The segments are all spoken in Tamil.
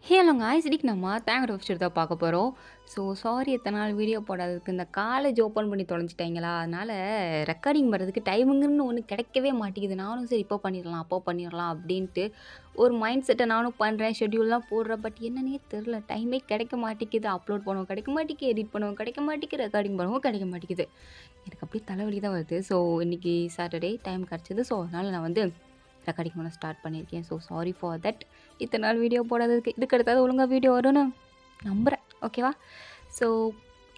ஹலோ காய்ஸ், இன்னைக்கு நம்ம தேங்காய் ரோஸ்டர் தான் பார்க்க போகிறோம். ஸோ சாரி எத்தனை நாள் வீடியோ போடாததுக்கு. இந்த காலேஜ் ஓப்பன் பண்ணி தொலைஞ்சிட்டாங்களா, அதனால் ரெக்கார்டிங் பண்ணுறதுக்கு டைமுங்கன்னு ஒன்று கிடைக்கவே மாட்டேங்குது. நானும் சரி இப்போ பண்ணிடலாம் அப்போ பண்ணிடலாம் அப்படின்ட்டு ஒரு மைண்ட் செட்டை நானும் பண்ணுறேன், ஷெட்யூல்லாம் போடுறேன். பட் என்னன்னே தெரில, டைமே கிடைக்க மாட்டேங்குது. அப்லோட் பண்ணவும் கிடைக்க மாட்டேங்குது, எடிட் பண்ணவும் கிடைக்க மாட்டேங்குது, ரெக்கார்டிங் பண்ணவும் கிடைக்க மாட்டேங்குது. எனக்கு அப்படியே தலைவலி தான் வருது. ஸோ இன்றைக்கி சாட்டர்டே டைம் கிடச்சிது. ஸோ அதனால் நான் வந்து ரெக்கார்டிங் பண்ண ஸ்டார்ட் பண்ணியிருக்கேன். So sorry for that. இத்தனை நாள் வீடியோ போடாததுக்கு. இதுக்கு அடுத்தது ஒழுங்காக வீடியோ வரும்னு நம்புகிறேன். ஓகேவா? ஸோ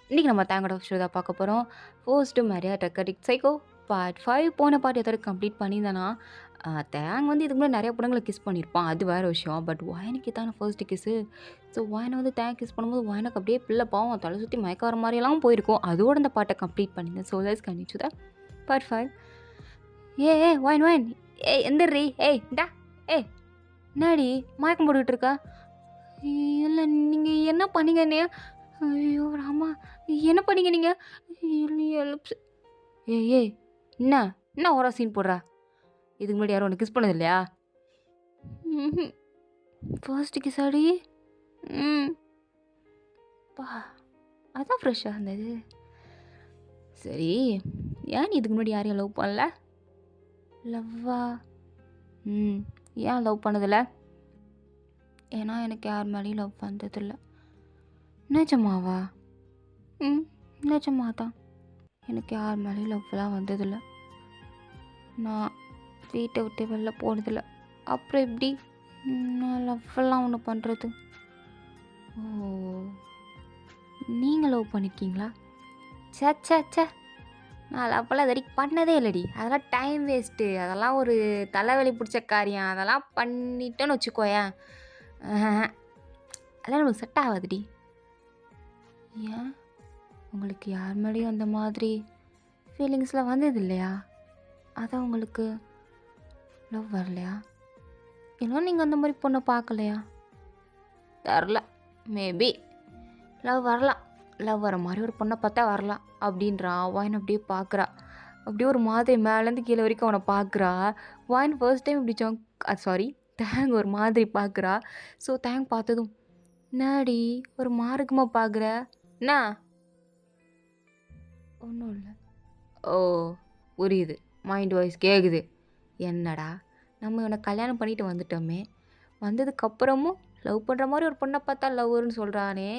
இன்றைக்கி நம்ம தேங்கோட ஷோ தான் பார்க்க போகிறோம். First Maria recording psycho part 5 போன பார்ட் எதாவது கம்ப்ளீட் பண்ணியிருந்தேன்னா, தேங் வந்து இதுக்கு முன்னாடி நிறைய படங்களை கிஸ் பண்ணியிருப்பான், அது வேறு விஷயம். பட் வாயனுக்கு தானே ஃபர்ஸ்ட்டு கிஸ்ஸு. ஸோ வாயனை வந்து தேங் கிஸ் பண்ணும்போது வாயனுக்கு அப்படியே பிள்ளை பாவம் தலை சுற்றி மயக்க வர மாதிரியெல்லாம் போயிருக்கும். அதோட அந்த பாட்டை கம்ப்ளீட் பண்ணியிருந்தேன். So let's continue to the part 5. ஏய் வாயின் வாயின், ஏய் எந்திரி, ஏய் டா, ஏய் என்னாடி மயக்கம் போட்டுக்கிட்டு இருக்கா? இல்லை நீங்கள் என்ன பண்ணீங்க என்னையா? ஐயோ ராமா, என்ன பண்ணீங்க நீங்கள்? ஏய் ஏய் என்ன என்ன ஓரா சீன் போடுறா? இதுக்கு முன்னாடி யாரும் ஒன்று கிஸ் பண்ணது இல்லையா? ஃபர்ஸ்ட் கிஸ் ஆடி. பா, அதான் ஃப்ரெஷ்ஷாக இருந்தது. சரி, ஏன் நீ இதுக்கு முன்னாடி யாரையும் லவ் பண்ணல? லவ்வா? ஏன் லவ் பண்ணதில்ல? ஏன்னா எனக்கு யார் மேலேயும் லவ் வந்ததில்லை. நிஜமாவா? நிஜமா தான். எனக்கு யார் மேலேயும் லவ்லாம் வந்ததில்லை. நான் வீட்டை விட்டு வெளில போனதில்லை. அப்புறம் எப்படி நான் லவ்வெல்லாம் ஒன்று பண்ணுறது? ஓ, நீங்கள் லவ் பண்ணியிருக்கீங்களா? சே சே சே, நான் லவ்வெல்லாம் இது வரைக்கும் பண்ணதே இல்லைடி. அதெல்லாம் டைம் வேஸ்ட்டு, அதெல்லாம் ஒரு தலைவலி பிடிச்ச காரியம். அதெல்லாம் பண்ணிட்டோன்னு வச்சுக்கோயேன், அதெல்லாம் நமக்கு செட் ஆகாதுடி. ஏன் உங்களுக்கு யார் மேலேயும் அந்த மாதிரி ஃபீலிங்ஸ்லாம் வந்தது இல்லையா? அதான் உங்களுக்கு லவ் வரலையா? இன்னும் நீங்கள் அந்த மாதிரி பொண்ணை பார்க்கலையா? தெரில, மேபி லவ் வரலாம். லவ் வர மாதிரி ஒரு பொண்ணை பார்த்தா வரலாம் அப்படின்றா. வாயின் அப்படியே பார்க்குறா, அப்படியே ஒரு மாதிரி மேலேருந்து கீழே வரைக்கும் அவனை பார்க்குறா. வாயின் ஃபர்ஸ்ட் டைம் இப்படி சாரி தேங் ஒரு மாதிரி பார்க்குறா. ஸோ தேங் பார்த்ததும், என்னாடி ஒரு மார்க்கமாக பார்க்குற? என்ன? ஒன்றும் இல்லை. ஓ புரியுது, மைண்ட் வாய்ஸ் கேட்குது. என்னடா நம்ம இவனை கல்யாணம் பண்ணிட்டு வந்துட்டோமே, வந்ததுக்கப்புறமும் லவ் பண்ணுற மாதிரி ஒரு பொண்ணை பார்த்தா லவ்னு சொல்கிறானே,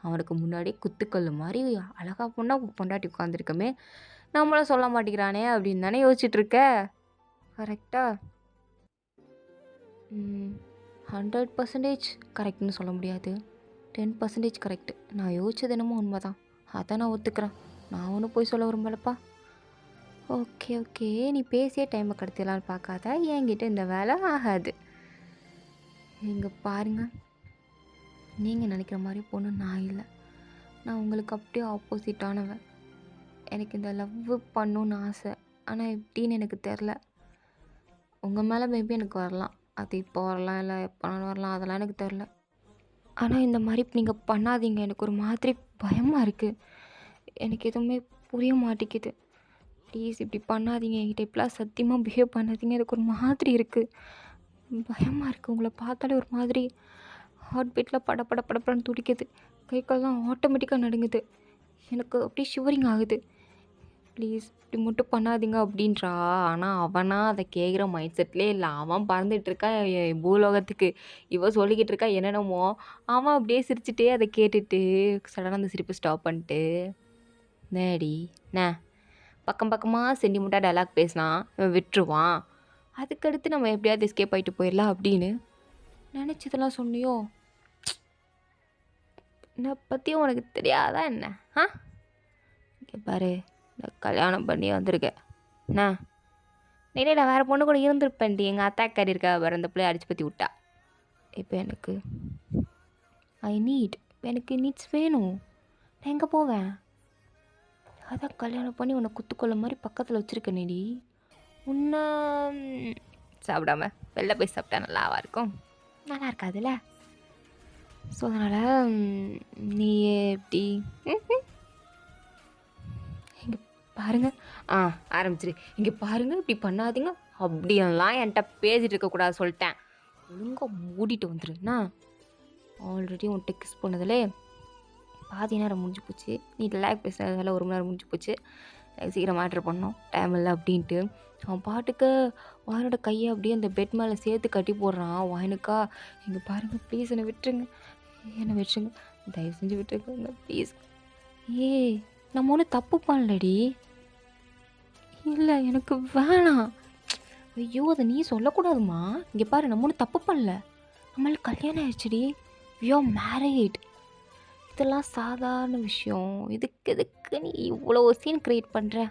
அவனுக்கு முன்னாடி குத்துக்கல் மாதிரி அழகா பொண்ணா பொண்டாட்டி உட்காந்துருக்கமே, நம்மளும் சொல்ல மாட்டேங்கிறானே அப்படின்னு தானே யோசிச்சுட்ருக்க. கரெக்டா? 100% கரெக்ட்னு சொல்ல முடியாது, 10% கரெக்டு. நான் யோசிச்சது என்னமோ உண்மை தான், அதை நான் ஒத்துக்கிறேன். நான் ஒன்றும் போய் சொல்ல விரும்பலப்பா. ஓகே ஓகே, நீ பேசிய டைமை கடத்திடலான்னு பார்க்காத, என்கிட்ட இந்த வேலை ஆகாது. இங்கே பாருங்க, நீங்கள் நினைக்கிற மாதிரி பொண்ணு நான் இல்லை. நான் உங்களுக்கு அப்படியே ஆப்போசிட்டானவன். எனக்கு இந்த லவ் பண்ணணுன்னு ஆசை, ஆனால் எப்படின்னு எனக்கு தெரில. உங்கள் மேலே மேபி எனக்கு வரலாம், அது இப்போ வரலாம், இல்லை எப்போனாலும் வரலாம், அதெல்லாம் எனக்கு தெரில. ஆனால் இந்த மாதிரி நீங்கள் பண்ணாதீங்க, எனக்கு ஒரு மாதிரி பயமாக இருக்குது. எனக்கு எதுவுமே புரிய மாட்டேங்குது. ப்ளீஸ் இப்படி பண்ணாதீங்க, என்கிட்ட இப்படிலாம் சத்தியமாக பிஹேவ் பண்ணாதீங்க. எனக்கு ஒரு மாதிரி இருக்குது, பயமாக இருக்குது. உங்களை பார்த்தாலே ஒரு மாதிரி ஹார்ட் பீட்டில் படப்படன்னு துடிக்குது, கை கால்லாம் ஆட்டோமேட்டிக்காக நடுங்குது, எனக்கு அப்படியே ஷிவரிங் ஆகுது. ப்ளீஸ் இப்படி மட்டும் பண்ணாதீங்க அப்படின்றா. ஆனால் அவனா அதை கேட்குற மைண்ட் செட்லேயே இல்லை. அவன் பறந்துட்டுருக்கா பூலோகத்துக்கு, இவன் சொல்லிக்கிட்டு இருக்கா என்னென்னமோ. அவன் அப்படியே சிரிச்சுட்டே அதை கேட்டுட்டு சடனாக அந்த சிரிப்பு ஸ்டாப் பண்ணிட்டு, நேடி நே பக்கம் பக்கமாக சென்டிமெண்ட்டாக டைலாக் பேசினான், இவன் விட்டுருவான். அதுக்கடுத்து நம்ம எப்படியாவது எஸ்கேப் ஆகிட்டு போயிடலாம் அப்படின்னு நினச்சதெல்லாம் சொன்னியோ? என்னை பற்றி உனக்கு தெரியாதா என்ன? இங்கே பாரு, நான் கல்யாணம் பண்ணி வந்திருக்கேன். என்ன நீனே நான் வேறு பொண்ணு கூட இருந்திருப்பேன்டி. எங்கள் அத்தாக்காரி இருக்கா வேறு, அந்த பிள்ளைய அடிச்சு பற்றி விட்டா. இப்போ எனக்கு எனக்கு நீட்ஸ் வேணும். நான் எங்கே போவேன்? அதான் கல்யாணம் பண்ணி உன்னை குத்துக்கொள்ள மாதிரி பக்கத்தில் வச்சுருக்கேனேடி. உன்னை சாப்பிடாம வெளில போய் சாப்பிட்டா நல்லாவா இருக்கும்? நல்லா இருக்காதுல்ல. ஸோ அதனால் நீ எப்படி இங்கே பாருங்கள், ஆரம்பிச்சிரு. இங்கே பாருங்கள், இப்படி பண்ணாதீங்க அப்படியெல்லாம் என்கிட்ட பேசிகிட்டு இருக்கக்கூடாது சொல்லிட்டேன். ஒழுங்காக மூடிட்டு வந்துருண்ணா. ஆல்ரெடி உன்கிட்ட கிஸ் பண்ணதிலே பாதி நேரம் முடிஞ்சு போச்சு. நீ ரிலாக்ஸ் பேசுனதால 1 மணி நேரம் முடிஞ்சு போச்சு. சீக்கிரம் மேட்ரு பண்ணணும். டைம் இல்லை அப்படின்ட்டு அவன் பாட்டுக்கு வாயனோட கையை அப்படியே அந்த பெட் மேலே சேர்த்து கட்டி போடுறான். வாயனுக்கா இங்கே பாருங்க ப்ளீஸ் என்னை விட்டுருங்க, என்னை விட்டுருங்க, தயவு செஞ்சு விட்டுருங்க ப்ளீஸ். ஏய் நம்ம ஒன்றும் தப்பு பண்ணலடி. இல்லை எனக்கு வேணாம். ஐயோ அதை நீ சொல்லக்கூடாதுமா. இங்கே பாரு நம்ம ஒன்றும் தப்பு பண்ணல. நம்மளுக்கு கல்யாணம் ஆயிடுச்சுடி. We are married. இதெல்லாம் சாதாரண விஷயம். எதுக்கு நீ இவ்வளோ சீன் க்ரியேட் பண்ணுற?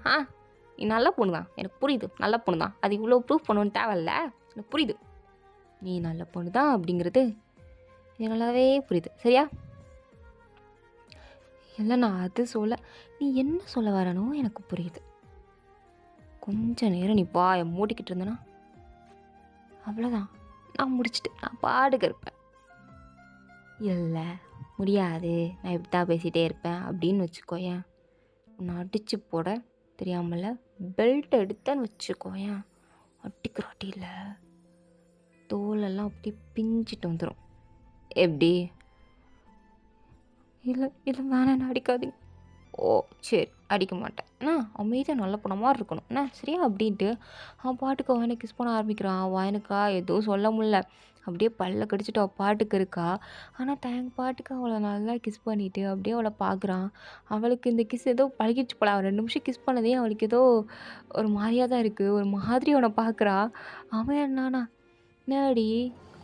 நீ நல்ல பொண்ணு தான், எனக்கு புரியுது. நல்ல பொண்ணு தான், அது இவ்வளோ ப்ரூஃப் பண்ணணும்னு தேவையில்ல. எனக்கு புரியுது நீ நல்ல பொண்ணு தான் அப்படிங்கிறது எனக்கு நல்லாவே புரியுது. சரியா? இல்லை நான் அது சொல்ல, நீ என்ன சொல்ல வரனோ எனக்கு புரியுது. கொஞ்ச நேரம் நீ வாயை மூடிக்கிட்டு இருந்தனா அவ்வளோதான், நான் முடிச்சுட்டு நான் பாடுக்க இருப்பேன். இல்லை முடியாது, நான் இப்படி தான் பேசிகிட்டே இருப்பேன் அப்படின்னு வச்சுக்கோயேன், உன்னை அடித்து போட தெரியாமல பெல்ட் எடுத்தேன்னு வச்சுக்கோயேன், அடிக்கிறாட்டியில் தோலெல்லாம் அப்படி பிஞ்சிட்டு வந்துடும். எப்படி? இல்லை இல்லை வேணாம் அடிக்காதீங்க. ஓ சரி அடிக்க மாட்டேன். அமைதியாக நல்ல பொண்ண மாதிரி இருக்கணும் சரியா அப்படின்ட்டு அவன் பாட்டுக்கு அவனை கிஸ் பண்ண ஆரம்பிக்கிறான். வாயனுக்கா எதுவும் சொல்ல முடியல, அப்படியே பல்ல கடிச்சிட்டு அவள் பாட்டுக்கு இருக்கா. ஆனால் தேங்க பாட்டுக்கு அவளை நல்லா கிஸ் பண்ணிவிட்டு அப்படியே அவளை பார்க்குறான். அவளுக்கு இந்த கிஸ் ஏதோ பழகிடுச்சு போல. அவள் 2 நிமிஷம் கிஸ் பண்ணதே அவளுக்கு ஏதோ ஒரு மாதிரியாக தான் இருக்குது. ஒரு மாதிரி அவனை பார்க்குறா. அவன் என்னன்னா என்னடி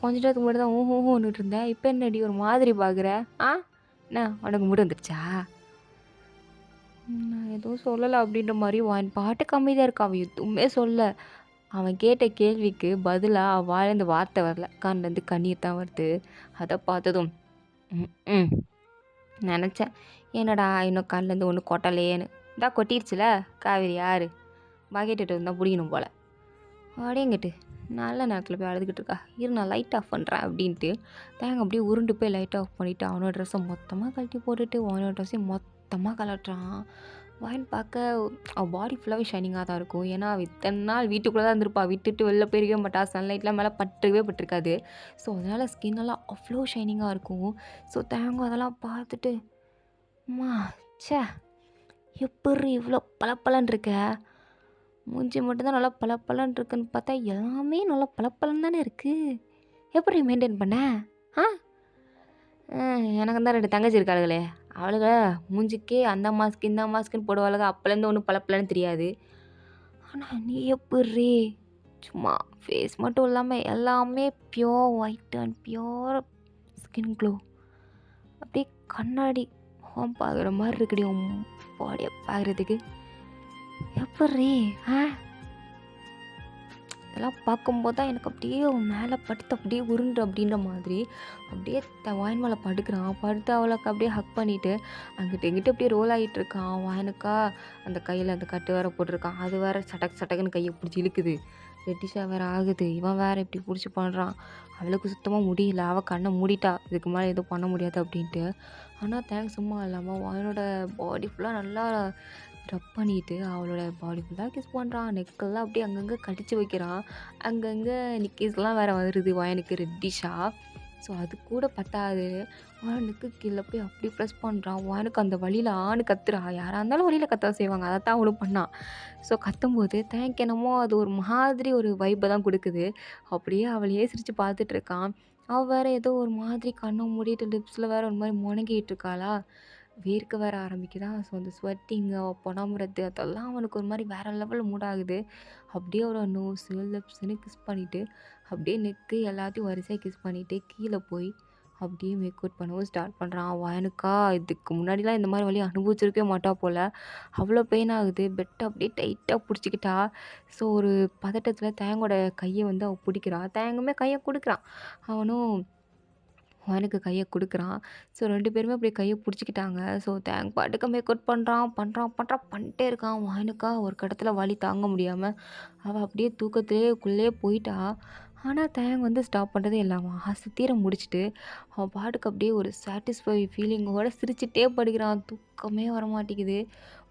கொஞ்ச நேரத்துக்கு முன்னாடி தான் ஊன்னுட்டு இருந்தேன், இப்போ என்னடி ஒரு மாதிரி பார்க்குற? என்ன உனக்கு முடி வந்துடுச்சா? நான் எதுவும் சொல்லலை அப்படின்ற மாதிரி அவன் பாட்டுக்கு அமைதியாக இருக்கா. அவன் எதுவுமே சொல்ல. அவன் கேட்ட கேள்விக்கு பதிலாக அவள் வாயிலேருந்து வார்த்தை வரல, கண்லேருந்து கண்ணீர் தான் வருது. அதை பார்த்ததும் நினச்சேன் என்னடா இன்னும் கண்லேருந்து ஒன்று கொட்டலையேன்னு. இந்தா கொட்டிடுச்சுல காவேரி யார் பக்கெட்டு இருந்தால் பிடிக்கணும் போல் அப்படியேங்கிட்டு நல்ல நேரத்தில் போய் அழுதுகிட்டு இருக்கா. இரு நான் லைட் ஆஃப் பண்ணுறேன் அப்படின்ட்டு தேங்க அப்படியே உருண்டு போய் லைட் ஆஃப் பண்ணிவிட்டு அவனோட ட்ரெஸ்ஸை மொத்தமாக கழட்டி போட்டுட்டு அவனோட ட்ரெஸ்ஸையும் மொத்தமாக கலட்டுறான். வாயின் பார்க்க அவள் பாடி ஃபுல்லாகவே ஷைனிங்காக தான் இருக்கும். ஏன்னா அவள் இத்தனை நாள் வீட்டுக்குள்ளே தான் இருந்திருப்பா, விட்டுட்டு வெளில போயிருக்கவே மாட்டா, சன்லைட்லாம் மேலே பட்டிருக்காது. ஸோ அதனால் ஸ்கின்னெல்லாம் அவ்வளோ ஷைனிங்காக இருக்கும். ஸோ தேங்க அதெல்லாம் பார்த்துட்டு அம்மா ச்சே எப்படி இவ்வளோ பளபளன்னு இருக்க, மூஞ்சி மட்டும்தான் நல்லா பளபளன்னு இருக்குன்னு பார்த்தா எல்லாமே நல்லா பளபளன்னு தானே இருக்குது, எப்படி மெயின்டைன் பண்ண? எனக்கு தான் 2 தங்கச்சி இருக்காளுகளே, அவளுக மூஞ்சிக்கே அந்த மாஸ்க் இந்த மாஸ்க்குன்னு போடுவாளுக, அப்போலேருந்து ஒன்றும் பளபளன்னு தெரியாது. ஆனால் நீ எப்படி சும்மா ஃபேஸ் மட்டும் இல்லாமல் எல்லாமே pure white and pure skin glow, அப்படியே கண்ணாடி முகம் பார்க்குற மாதிரி இருக்குடி உன் பாடியை பார்க்குறதுக்கு. எப்படி இதெல்லாம் பார்க்கும்போது தான் எனக்கு அப்படியே அவன் மேலே படுத்து அப்படியே உருண்டு அப்படின்ற மாதிரி அப்படியே வாயின் மேலே படுக்கிறான். படுத்து அவளுக்கு அப்படியே ஹக் பண்ணிவிட்டு அங்கிட்ட இங்கிட்ட அப்படியே ரோல் ஆகிட்டு இருக்கான். வாயனுக்கா அந்த கையில் அந்த கட்டு வேற போட்டிருக்கான், அது வேற சட்டக்குன்னு கையை பிடிச்சி இழுக்குது, ரெட்டிஷாக வேறு ஆகுது. இவன் வேறு இப்படி பிடிச்சி பண்ணுறான். அவளுக்கு சுத்தமாக முடியல, அவள் கண்ணை மூடிட்டா, இதுக்கு மேலே எதுவும் பண்ண முடியாது அப்படின்ட்டு. ஆனால் தேங்க்ஸ் சும்மா இல்லாமல் வாயனோட பாடி ஃபுல்லாக நல்லா ரப் பண்ணிவிட்டு அவளோட பாடி ஃபுல்லாக கிஸ் பண்ணுறான். நெக்கெல்லாம் அப்படியே அங்கங்கே கடிச்சு வைக்கிறான். அங்கங்கே நிக்கீஸ்லாம் வேறு வருது வாயனுக்கு ரெட்டிஷாக. ஸோ அது கூட பத்தாது, வாயனுக்கு கீழே போய் அப்படி ப்ரெஸ் பண்ணுறான். வாயனுக்கு அந்த வழியில் கத்துறா. யாராக இருந்தாலும் வழியில் கத்த செய்வாங்க, அதை தான் அவளும் பண்ணான். ஸோ கத்தும்போது தேங்க் என்னமோ அது ஒரு மாதிரி ஒரு வைப்பை தான் கொடுக்குது. அப்படியே அவளையே சிரித்து பார்த்துட்ருக்கான். அவள் வேறு ஏதோ ஒரு மாதிரி கண்ணை மூடிட்டு லிப்ஸில் வேறு ஒரு மாதிரி முணங்கிட்டு இருக்காளா, வேர்க்க வேற ஆரம்பிக்குதா. ஸோ அந்த ஸ்வெட்டிங்கு புணமுறது அதெல்லாம் அவனுக்கு ஒரு மாதிரி வேறு லெவலில் மூடாகுது. அப்படியே அவரோட நோஸு லிப்ஸ்ன்னு கிஸ் பண்ணிவிட்டு அப்படியே நெக்கு எல்லாத்தையும் வரிசையாக கிஸ் பண்ணிவிட்டு கீழே போய் அப்படியே மேக் அவுட் பண்ணவும் ஸ்டார்ட் பண்ணுறான். வாயனுக்கா இதுக்கு முன்னாடிலாம் இந்த மாதிரி வழி அனுபவிச்சிருக்கவே மாட்டா போல், அவ்வளோ பெயின் ஆகுது. பெட்டை அப்படியே டைட்டாக பிடிச்சிக்கிட்டா. ஸோ ஒரு பதட்டத்தில் தேங்கோட கையை வந்து அவள் பிடிக்கிறான். தேங்குமே கையை கொடுக்குறான், அவனும் வாயனுக்கு கையை கொடுக்குறான். ஸோ 2 பேருமே அப்படியே கையை பிடிச்சிக்கிட்டாங்க. ஸோ தேங்க் பாட்டுக்கு மேக் அவுட் பண்ணிட்டே இருக்கான். வாயனுக்கா ஒரு கடத்தில் வலி தாங்க முடியாமல் அவள் அப்படியே தூக்கத்திலே போயிட்டா. ஆனால் தேங் வந்து ஸ்டாப் பண்ணுறதே இல்லை. அவன் ஆசை தீர முடிச்சுட்டு அவன் பாட்டுக்கு அப்படியே ஒரு சாட்டிஸ்ஃபை ஃபீலிங்கோட சிரிச்சுட்டே படுக்கிறான். தூக்கமே வரமாட்டேங்குது.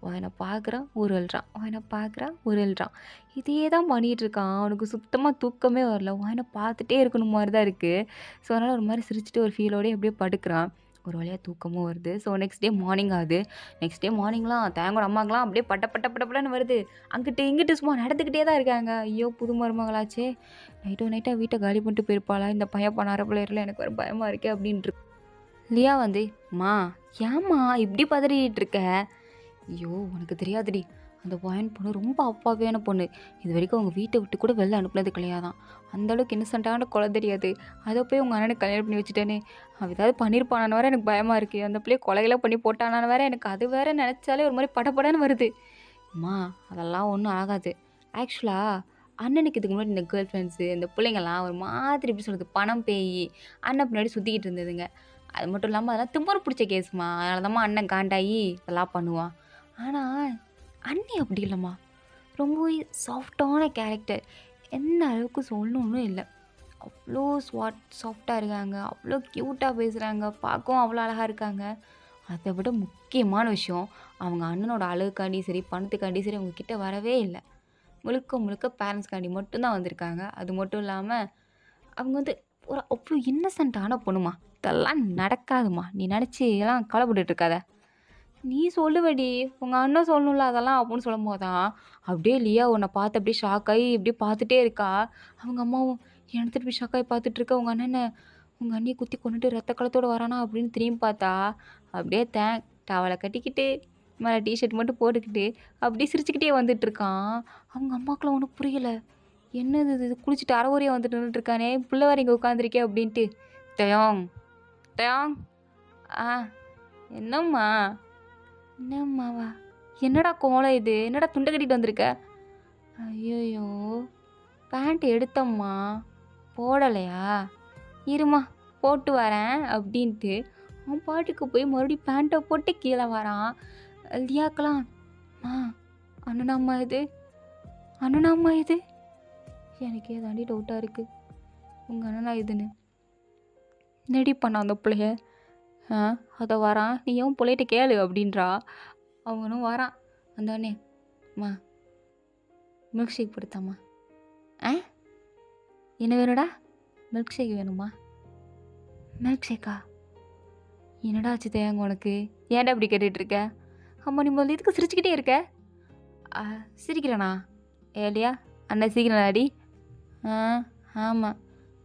அவனை பார்க்குறான் உருள்றான், அவனை பார்க்குறான் உருள்றான். இதே தான் பண்ணிகிட்டு இருக்கான். அவனுக்கு சுத்தமாக தூக்கமே வரல. அவனை பார்த்துட்டே இருக்கணும் மாதிரி தான் இருக்குது. ஸோ அதனால் ஒரு மாதிரி சிரிச்சுட்டு ஒரு ஃபீலோடய அப்படியே படுக்கிறான். ஒரு வழியாக தூக்கமும் வருது. ஸோ நெக்ஸ்ட் டே மார்னிங் ஆகுது. நெக்ஸ்ட் டே மார்னிங்லாம் தேங்கோட அம்மாக்கெலாம் அப்படியே பட்ட பட்ட பட்ட பட்டன்னு வருது. அங்கிட்டு இங்கிட்டு சும்மா நடந்துக்கிட்டே தான் இருக்காங்க. ஐயோ புது மருமகளாச்சே, நைட்டாக வீட்டை காலி பண்ணிட்டு போயிருப்பாளா, இந்த பையன் பண்ணார பிள்ளையில எனக்கு வேறு பயமாக இருக்கே அப்படின்ட்டு லியா வந்து, "மா ஏம்மா இப்படி பதறிட்டு இருக்க? ஐயோ உனக்கு தெரியாதுடி, அந்த பாயன் பொண்ணு ரொம்ப அப்பாவியான பொண்ணு. இது வரைக்கும் அவங்க வீட்டை விட்டு கூட வெளில அனுப்புனது கிடையாதான். அந்தளவுக்கு இன்னசென்ட்டான கொலை தெரியாது. அதை போய் உங்கள் அண்ணனுக்கு கல்யாணம் பண்ணி வச்சுட்டேனே, அவள் ஏதாவது பண்ணியிருப்பானான்னு வேறு எனக்கு பயமாக இருக்குது. அந்த பிள்ளையை கொலைகளாக பண்ணி போட்டானான்னு வேறு எனக்கு அது வேறு நினச்சாலே ஒரு மாதிரி படப்படன்னு வருது. அம்மா அதெல்லாம் ஒன்றும் ஆகாது. ஆக்சுவலாக அண்ணனுக்கு இதுக்கு முன்னாடி இந்த கேர்ள் ஃப்ரெண்ட்ஸு இந்த பிள்ளைங்கள்லாம் ஒரு மாதிரி எப்படி சொல்கிறது, பணம் பேய் அண்ணன் பின்னாடி சுற்றிக்கிட்டு இருந்ததுங்க. அது மட்டும் இல்லாமல் அதெல்லாம் திமிரு பிடிச்ச கேஸுமா. அதனால தான்மா அண்ணன் காண்டாகி இதெல்லாம் பண்ணுவான். ஆனால் அண்ணி அப்படி இல்லைம்மா, ரொம்பவே சாஃப்டான கேரக்டர். எந்த அளவுக்கு சொல்லணும்னு இல்லை, அவ்வளோ சாஃப்டாக இருக்காங்க, அவ்வளோ க்யூட்டாக பேசுகிறாங்க, பார்க்கவும் அவ்வளோ அழகாக இருக்காங்க. அதை விட முக்கியமான விஷயம், அவங்க அண்ணனோட அழகுக்காண்டி சரி பணத்துக்காண்டி சரி அவங்க கிட்ட வரவே இல்லை. முழுக்க முழுக்க பேரண்ட்ஸ்காண்டி மட்டும்தான் வந்திருக்காங்க. அது மட்டும் இல்லாமல் அவங்க வந்து ஒரு அவ்வளோ இன்னசென்ட்டான பொண்ணுமா. இதெல்லாம் நடக்காதுமா, நீ நினச்சி எல்லாம் கவலைப்பட்டுட்டு இருக்காத. நீ சொல்லுவடி, உங்கள் அண்ணன் சொல்லணும்ல அதெல்லாம் அப்படின்னு சொல்லும் போதான் அப்படியே லியா உன்னை பார்த்து அப்படியே ஷாக்காகி இப்படியே பார்த்துட்டே இருக்கா. அவங்க அம்மாவும் எடுத்துகிட்டு போய் ஷாக்காகி பார்த்துட்டு இருக்க. உங்கள் அண்ணனை உங்கள் அண்ணியை குத்தி கொண்டுட்டு ரத்த கலத்தோடு வரானா அப்படின்னு திரும்பி பார்த்தா அப்படியே டவலை கட்டிக்கிட்டு மேலே டிஷர்ட் மட்டும் போட்டுக்கிட்டு அப்படியே சிரிச்சுக்கிட்டே வந்துட்டு இருக்கான். அவங்க அம்மாக்கெல்லாம் ஒன்றும் புரியலை. என்னது இது, குளிச்சுட்டு அரைகுறையாக வந்துட்டு நின்றுட்டுருக்கானே, பிள்ளை வேறு இங்கே உட்காந்துருக்கே அப்படின்ட்டு. தயோங் தயோங் ஆ என்னம்மா என்னம்மாவா, என்னடா கோலம் இது, என்னடா துண்டை கட்டிட்டு வந்திருக்க? ஐயோயோ பேண்ட் எடுத்தம்மா, போடலையா, இருமா போட்டு வரேன் அப்படின்ட்டு அவன் பாட்டுக்கு போய் மறுபடியும் பேண்ட்டை போட்டு கீழே வரான். லியாக்கெல்லாம், அண்ணனாம்மா இது, அண்ணனாம்மா இது, எனக்கு ஏதாண்டி டவுட்டாக இருக்குது, உங்கள் அண்ணனா இதுன்னு நெடி பண்ண அந்த பிள்ளைய. அதை வரான், நீ ஏன் பிள்ளைகிட்ட கேளு அப்படின்றா. அவனும் வரான். அந்தோடனே, அம்மா மில்க் ஷேக் கொடுத்தாம்மா. என்ன வேணுடா? மில்க் ஷேக் வேணுமா? Milk Sheikha? என்னடா ஆச்சு தேங்க உனக்கு, ஏன்டா இப்படி கேட்டுட்ருக்க? அம்மா நீ முதல்ல இதுக்கு சிரிச்சுக்கிட்டே இருக்க? சிரிக்கிறேண்ணா ஏலியா, அண்ணன் சீக்கிரம்டாடி. ஆமாம்,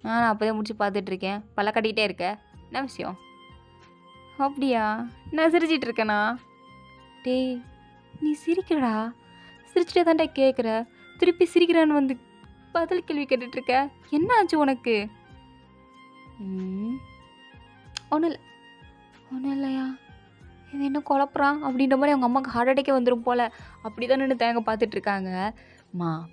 நான் அப்போதான் முடிச்சு பார்த்துட்ருக்கேன், பல்ல கட்டிக்கிட்டே இருக்க, என்ன விஷயம்? அப்படியா, நான் சிரிச்சிட்டு இருக்கேண்ணா. டேய் நீ சிரிக்கிறடா, சிரிச்சிட்டே தான்டா கேட்குற, திருப்பி சிரிக்கிறான்னு வந்து பதில் கேள்வி கேட்டுட்ருக்க, என்ன ஆச்சு உனக்கு? ஒன்றும் இல்லை, ஒன்றும் இல்லையா, இது என்ன குழப்புறான் அப்படின்ற மாதிரி அவங்க அம்மாவுக்கு ஹார்ட் அட்டாக்கே வந்துடும் போல். அப்படி தான் நின்று தேங்க பார்த்துட்ருக்காங்க.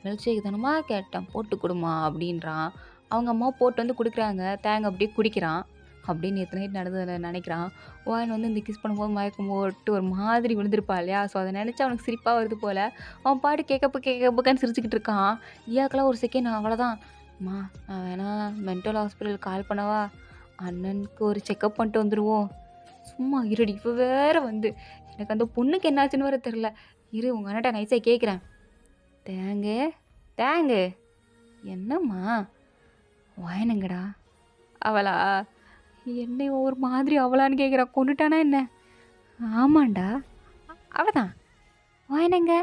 மில்க் ஷேக் தானம்மா கேட்டேன், போட்டு கொடுமா அப்படின்றான். அவங்க அம்மா போட்டு வந்து கொடுக்குறாங்க. தேங்க அப்படியே குடிக்கிறான். அப்படின்னு நேற்று நைட் நடந்ததில் நினைக்கிறான். வாயின் வந்து இந்த கிஸ் பண்ணும்போது மயக்கம் போட்டு ஒரு மாதிரி விழுந்திருப்பா இல்லையா, ஸோ அதை நினச்சா அவனுக்கு சிரிப்பாக வருது போல். அவன் பாட்டு கேட்கப்பக்கான்னு சிரிச்சுக்கிட்டு இருக்கான். லியாக்கெல்லாம் ஒரு செகண்ட் அவ்வளோதான். நான் வேணா மென்டல் ஹாஸ்பிட்டல் கால் பண்ணவா, அண்ணனுக்கு ஒரு செக்கப் பண்ணிட்டு வந்துடுவோம். சும்மா இருடி, இப்போ வேறு வந்து எனக்கு அந்த பொண்ணுக்கு என்னாச்சுன்னு வேறு தெரில. இரு உங்கள் அண்ணன்ட்ட நைஸாக கேட்குறேன். தேங்கு என்னம்மா வாயனுங்கடா? அவளா என்னை ஒரு மாதிரி அவளான்னு கேட்குறா. கொண்டுட்டானா என்ன? ஆமாண்டா அவதான். வாயனங்க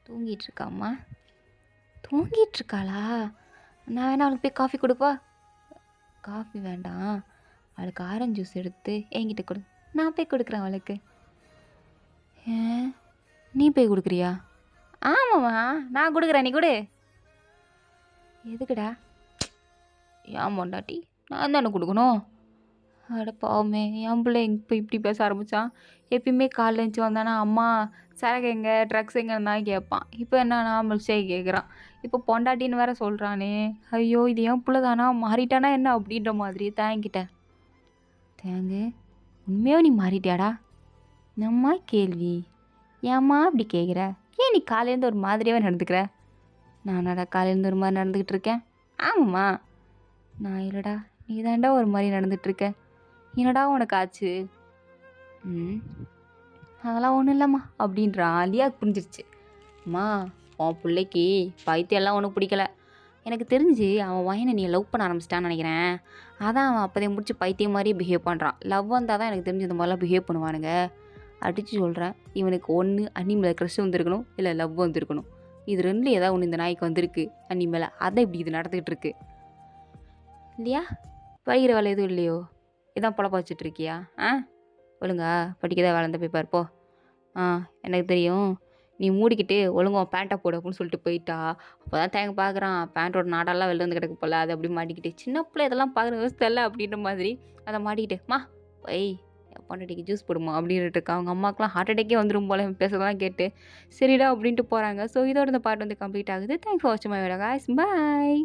தூங்கிட்டுருக்காம்மா. தூங்கிட்டுருக்காளா? நான் வேணா அவளுக்கு போய் காஃபி கொடுப்பா? காஃபி வேண்டாம், அவளுக்கு ஆரஞ்சு ஜூஸ் எடுத்து என்கிட்ட கொடு, நான் போய் கொடுக்குறேன் அவளுக்கு. நீ போய் கொடுக்குறியா? ஆமாம்மா நான் கொடுக்குறேன், நீ கொடு. எதுக்குடா? ஏன் பொண்டாட்டி, நான் தானே கொடுக்கணும். அட பாவமே, என் பிள்ளை இப்போ இப்படி பேச ஆரம்பித்தான். எப்பயுமே காலைல எழுந்துச்சி வந்தானா அம்மா சரக்கு எங்கே ட்ரக்ஸ் எங்கன்னு தான் கேட்பான். இப்போ என்னன்னா மில்க் ஷேக் கேட்குறான். இப்போ பொண்டாட்டின்னு வேற சொல்கிறானே. ஐயோ இது ஏன் பிள்ளை தானா, மாறிட்டானா என்ன அப்படின்ற மாதிரி தேங்கிட்டேன். தேங்கு உண்மையாக நீ மாறிட்டியாடா? நம்மா கேள்வி, ஏம்மா அப்படி கேட்குற? ஏன் நீ காலையிலேருந்து ஒரு மாதிரியாகவே நடந்துக்கிற? நானடா காலையிலேருந்து ஒரு மாதிரி நடந்துக்கிட்டு இருக்கேன். ஆமாம்மா. நான் இல்லைடா, நீ தான்டா ஒரு மாதிரி நடந்துகிட்ருக்க. என்னடா உனக்கு ஆச்சு? ம் அதெல்லாம் ஒன்றும் இல்லைம்மா அப்படின்றா. லியாக்கு புரிஞ்சிருச்சு. அம்மா, உன் பிள்ளைக்கு பைத்தியம்லாம் ஒன்றும் பிடிக்கல. எனக்கு தெரிஞ்சு அவன் பையனை நீ லவ் பண்ண ஆரம்பிச்சிட்டான்னு நினைக்கிறேன். அதான் அவன் அப்போதே முடிச்சு பைத்தியம் மாதிரியே பிஹேவ் பண்ணுறான். லவ் வந்தால் தான் எனக்கு தெரிஞ்சு இந்த மாதிரிலாம் பிஹேவ் பண்ணுவானுங்க. அடித்து சொல்கிறேன், இவனுக்கு ஒன்று அண்ணி மேலே க்ரஷ் வந்துருக்கணும், இல்லை லவ் வந்திருக்கணும். இது ரெண்டில் ஏதாவது ஒன்று இந்த நாய்க்கு வந்திருக்கு அண்ணி மேலே. அதான் இப்படி இது நடந்துக்கிட்டு இருக்கு இல்லையா? படிக்கிற வேலை எதுவும் இல்லையோ? இதான் பொழப்ப வச்சுட்ருக்கியா? ஆ ஒழுங்கா படிக்கதான் வேலை இருந்தால் போய் பார்ப்போ. ஆ எனக்கு தெரியும். நீ மூடிக்கிட்டு ஒழுங்கா உன் பேண்ட்டை போடு அப்படின்னு சொல்லிட்டு போயிட்டா. அப்போ தான் தேங்க பார்க்குறான், பேண்ட்டோட நாடெல்லாம் வெளில வந்து கிடக்கு போல. அதை அப்படி மாட்டிக்கிட்டு சின்ன பிள்ளை இதெல்லாம் பார்க்குற விவசாயம் தெரியல அப்படின்ற மாதிரி அதை மாட்டிக்கிட்டு, மா ஒய் என் பொண்டாட்டிக்கு ஜூஸ் போடுமா அப்படின்ட்டு இருக்கா. அவங்க அம்மாக்கெலாம் ஹார்ட் அட்டாக்கே வந்துடும் போல பேசுறதெல்லாம் கேட்டு. சரிடா அப்படின்ட்டு போகிறாங்க. ஸோ இதோட இந்த பார்ட் வந்து கம்ப்ளீட் ஆகுது. தேங்க்ஸ் ஃபார் வாட்சிங் மை வீடியோ காய்ஸ். பாய்.